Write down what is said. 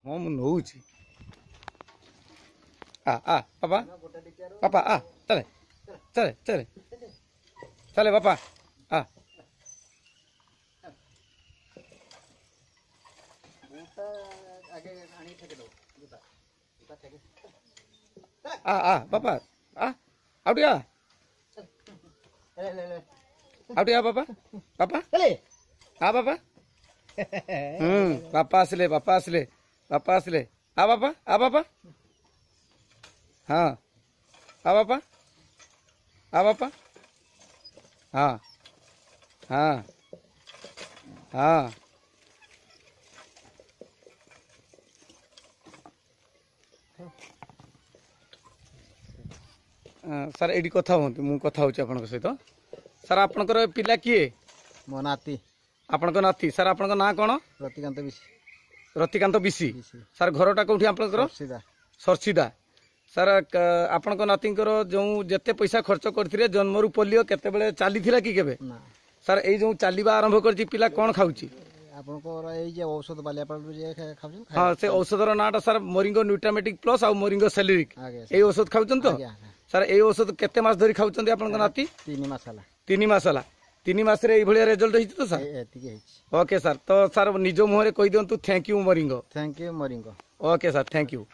हाँ मु नौ आ पापा पापा आ चले चले चले चले पापा आ पापा आउटिया आउटिया पापा पापा पापा पापा आसले पापा आसले पापा आसले पापा हाँ पापा पापा हाँ हाँ हाँ सर ये कथा हूँ मुझे कथा हूँ आप सहित सर आपणकर पिला किए मो नाती आपणक नाती सर आपणक ना कौन रतिकांत बिशी रतिकांत बिशी सर घरटा कौटी आपणकर सरसीदा सर आपणक नातींकर जो जेते पैसा खर्च करथिले जन्मरु पोलियो केतेबेले चली कि केबे सर ए जो चलवा आरंभ कर पिला कौन खाऊची आपनकर ए जे औषध बालियापाल जे खाउछन हां से औषधर नाटा सर मोरिंगो न्यूट्रामेटिक प्लस आ मोरिंगो सेलेरिक ए औषध खाउछन तो सर ए औषध केते मास धरि खाउछन आपनक नाती 3 मास हला 3 मास हला 3 मास रे ए भलिया रिजल्ट हिच तो सर एतिके हिच ओके सर तो सर निजो मुहरे कहि दियंतु थैंक यू मोरिंगो ओके सर थैंक यू।